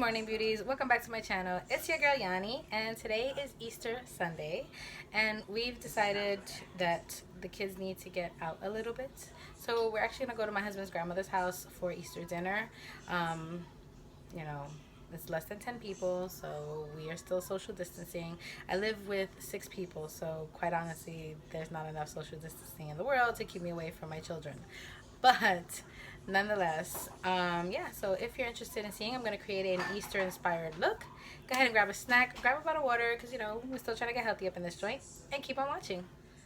morning, beauties. Welcome back to my channel. It's your girl Yani, and today is Easter Sunday, and we've decided that the kids need to get out a little bit. So we're actually gonna go to my husband's grandmother's house for Easter dinner. Um, you know, it's less than 10 people, so we are still social distancing. I live with 6 people, so quite honestly, there's not enough social distancing in the world to keep me away from my children. But nonetheless, yeah, so if you're interested in seeing, I'm going to create an Easter inspired look. Go ahead and grab a snack, grab a bottle of water, because, we're still trying to get healthy up in this joint, and keep on watching.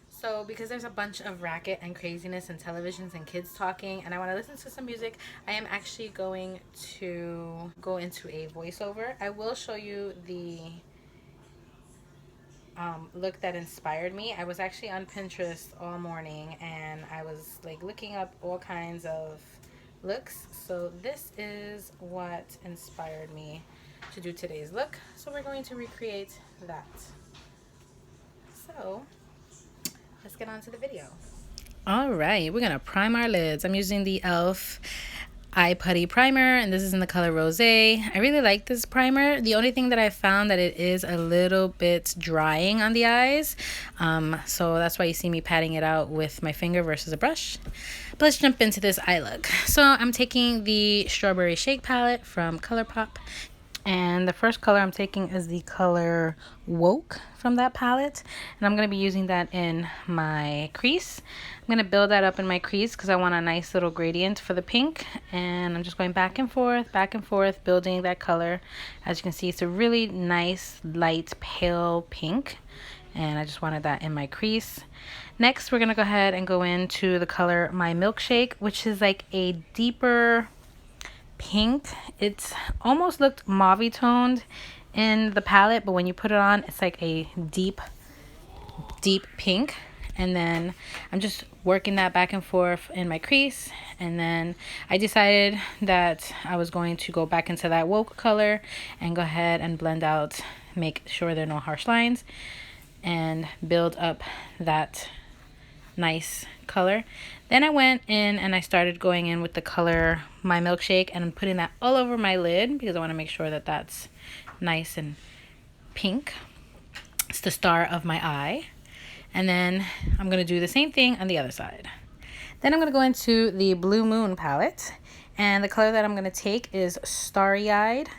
So, because there's a bunch of racket and craziness and televisions and kids talking, and I want to listen to some music, I am actually going to go into a voiceover. I will show you the look that inspired me. I was actually on Pinterest all morning, and I was like looking up all kinds of looks. So this is what inspired me to do today's look. So we're going to recreate that. So let's get on to the video. All right, we're gonna prime our lids. I'm using the e.l.f. Eye Putty Primer, and this is in the color Rosé. I really like this primer. The only thing that I found that it is a little bit drying on the eyes, so that's why you see me patting it out with my finger versus a brush. But let's jump into this eye look. So I'm taking the Strawberry Shake palette from ColourPop, and the first color I'm taking is the color Woke from that palette, and I'm going to be using that in my crease. I'm going to build that up in my crease because I want a nice little gradient for the pink, and I'm just going back and forth, building that color. As you can see, it's a really nice light pale pink, and I just wanted that in my crease. Next, we're going to go ahead and go into the color My Milkshake, which is like a deeper pink. It's almost looked mauve toned in the palette, but when you put it on, it's like a deep pink. And then I'm just working that back and forth in my crease, and then I decided that I was going to go back into that Woke color and go ahead and blend out, make sure there are no harsh lines, and build up that nice color. Then I went in and I started going in with the color My Milkshake, and I'm putting that all over my lid because I want to make sure that that's nice and pink. It's the star of my eye. And then I'm going to do the same thing on the other side. Then I'm going to go into the Blue Moon palette, and the color that I'm going to take is Starry Eyed,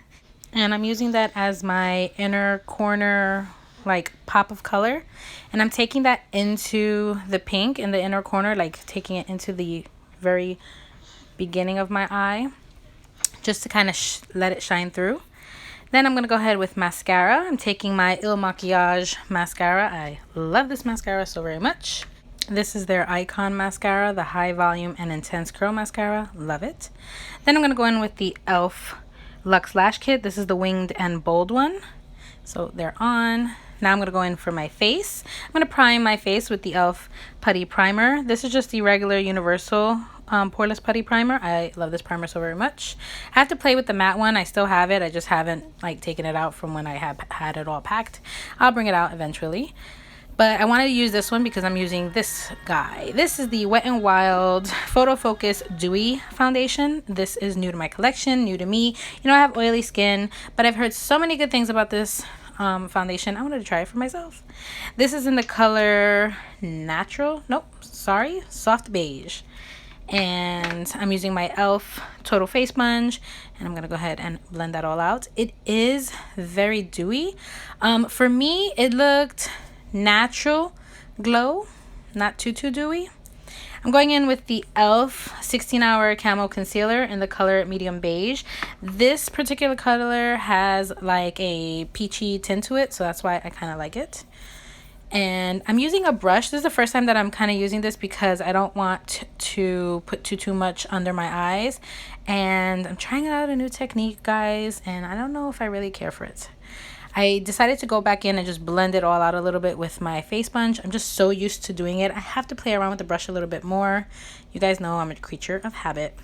and I'm using that as my inner corner like pop of color, and I'm taking that into the pink in the inner corner, like taking it into the very beginning of my eye just to kind of let it shine through. Then I'm going to go ahead with mascara. I'm taking my Il Makiage mascara. I love this mascara so very much. This is their Icon mascara, the High Volume and Intense Curl mascara. Love it. Then I'm going to go in with the e.l.f. Luxe Lash Kit. This is the Winged and Bold one. So they're on. Now I'm going to go in for my face. I'm going to prime my face with the e.l.f. Putty Primer. This is just the regular universal poreless putty primer. I love this primer so very much. I have to play with the matte one. I still have it. I just haven't taken it out from when I had it all packed. I'll bring it out eventually. But I wanted to use this one because I'm using this guy. This is the Wet n Wild Photo Focus Dewy Foundation. This is new to my collection, new to me. I have oily skin, but I've heard so many good things about this foundation. I wanted to try it for myself. This is in the color Soft Beige. And I'm using my e.l.f. Total Face Sponge, and I'm going to go ahead and blend that all out. It is very dewy. For me, it looked natural glow, not too dewy. I'm going in with the e.l.f. 16-Hour Camo Concealer in the color Medium Beige. This particular color has like a peachy tint to it, so that's why I kind of like it. And I'm using a brush. This is the first time that I'm kind of using this because I don't want to put too much under my eyes. And I'm trying out a new technique, guys, and I don't know if I really care for it. I decided to go back in and just blend it all out a little bit with my face sponge. I'm just so used to doing it. I have to play around with the brush a little bit more. You guys know I'm a creature of habit.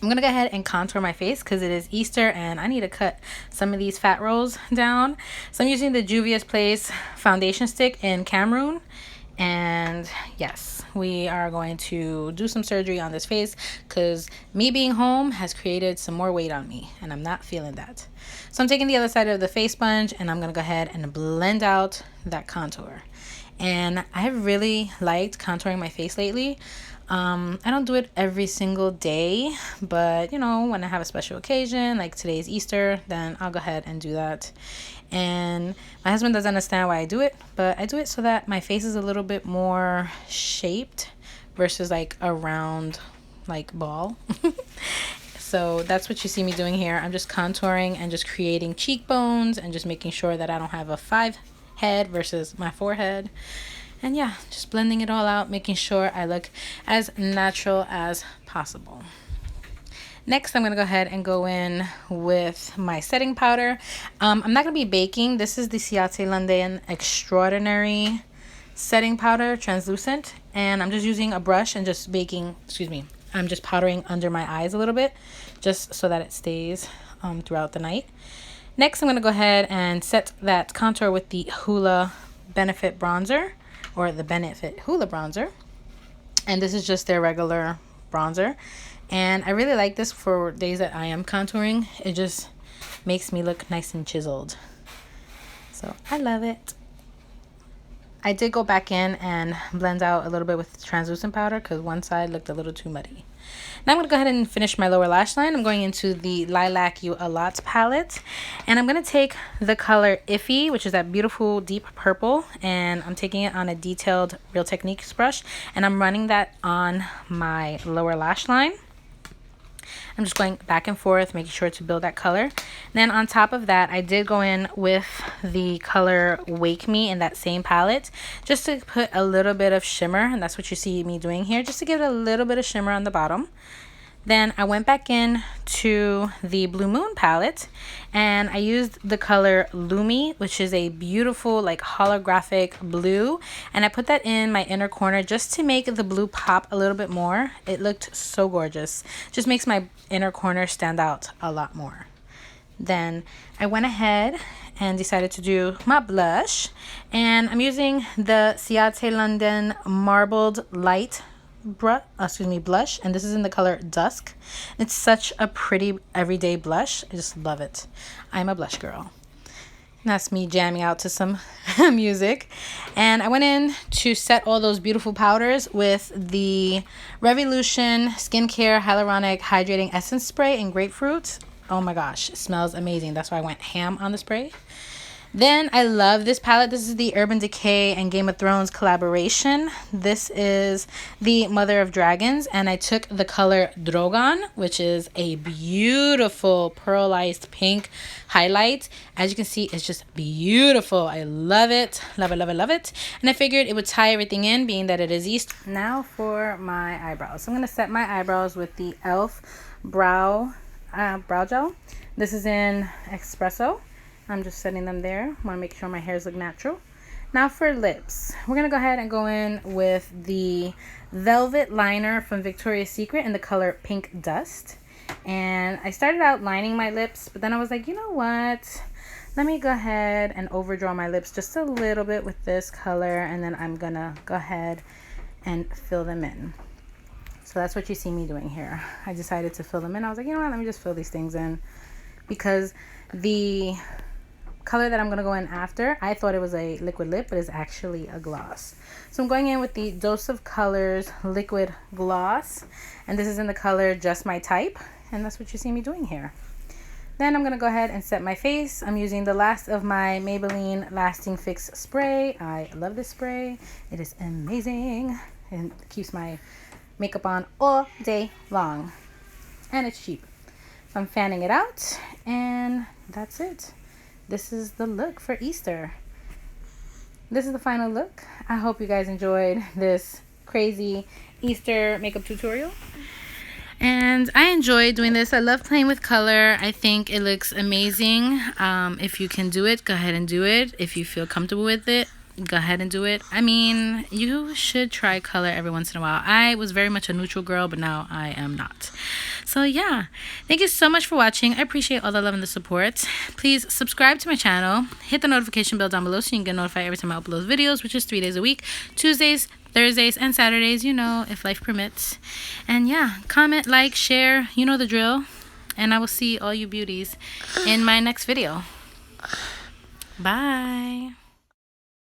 I'm going to go ahead and contour my face because it is Easter and I need to cut some of these fat rolls down. So I'm using the Juvia's Place foundation stick in Cameroon. And yes, we are going to do some surgery on this face because me being home has created some more weight on me and I'm not feeling that. So I'm taking the other side of the face sponge and I'm going to go ahead and blend out that contour. And I have really liked contouring my face lately. I don't do it every single day, but you know, when I have a special occasion, like today's Easter, then I'll go ahead and do that. And my husband doesn't understand why I do it, but I do it so that my face is a little bit more shaped versus like a round like ball. So that's what you see me doing here. I'm just contouring and just creating cheekbones and just making sure that I don't have a 5 head versus my 4 head. And yeah, just blending it all out, making sure I look as natural as possible. Next, I'm going to go ahead and go in with my setting powder. I'm not going to be baking. This is the Ciate London Extraordinary Setting Powder, translucent. And I'm just using a brush and just I'm just powdering under my eyes a little bit, just so that it stays throughout the night. Next, I'm going to go ahead and set that contour with the Hoola Benefit Bronzer, or the Benefit Hoola Bronzer. And this is just their regular bronzer. And I really like this for days that I am contouring. It just makes me look nice and chiseled. So I love it. I did go back in and blend out a little bit with translucent powder because one side looked a little too muddy. Now I'm going to go ahead and finish my lower lash line. I'm going into the Lilac You A Lot palette. And I'm going to take the color Iffy, which is that beautiful deep purple. And I'm taking it on a detailed Real Techniques brush. And I'm running that on my lower lash line. I'm just going back and forth, making sure to build that color. Then on top of that, I did go in with the color Wake Me in that same palette, just to put a little bit of shimmer, and that's what you see me doing here, just to give it a little bit of shimmer on the bottom. Then I went back in to the Blue Moon palette and I used the color Lumi, which is a beautiful like holographic blue. And I put that in my inner corner just to make the blue pop a little bit more. It looked so gorgeous. Just makes my inner corner stand out a lot more. Then I went ahead and decided to do my blush. And I'm using the Ciate London Marbled Light blush, and this is in the color Dusk. It's such a pretty everyday blush. I just love it. I'm a blush girl. And that's me jamming out to some music. And I went in to set all those beautiful powders with the Revolution Skincare Hyaluronic Hydrating Essence Spray in Grapefruit. Oh my gosh, it smells amazing. That's why I went ham on the spray. Then I love this palette. This is the Urban Decay and Game of Thrones collaboration. This is the Mother of Dragons, and I took the color Drogon, which is a beautiful pearlized pink highlight. As you can see, it's just beautiful. I love it. Love it, love it, love it. And I figured it would tie everything in, being that it is Easter. Now for my eyebrows. So I'm going to set my eyebrows with the e.l.f. brow gel. This is in Espresso. I'm just setting them there. Want to make sure my hairs look natural. Now for lips. We're going to go ahead and go in with the Velvet Liner from Victoria's Secret in the color Pink Dust. And I started out lining my lips, but then I was like, you know what? Let me go ahead and overdraw my lips just a little bit with this color, and then I'm going to go ahead and fill them in. So that's what you see me doing here. I decided to fill them in. I was like, you know what? Let me just fill these things in, because the color that I'm going to go in after, I thought it was a liquid lip, but it's actually a gloss. So I'm going in with the Dose of Colors liquid gloss, and this is in the color Just My Type, and that's what you see me doing here. Then I'm going to go ahead and set my face. I'm using the last of my Maybelline Lasting Fix spray. I love this spray. It is amazing and keeps my makeup on all day long, and it's cheap. So I'm fanning it out, and that's it. This is the look for Easter. This is the final look. I hope you guys enjoyed this crazy Easter makeup tutorial. And I enjoy doing this. I love playing with color. I think it looks amazing. If you can do it, go ahead and do it. If you feel comfortable with it, go ahead and do it. I mean, you should try color every once in a while. I was very much a neutral girl, but now I am not. So yeah, thank you so much for watching. I appreciate all the love and the support. Please subscribe to my channel. Hit the notification bell down below so you can get notified every time I upload videos, which is 3 days a week. Tuesdays, Thursdays, and Saturdays, you know, if life permits. And yeah, comment, like, share, you know the drill. And I will see all you beauties in my next video. Bye.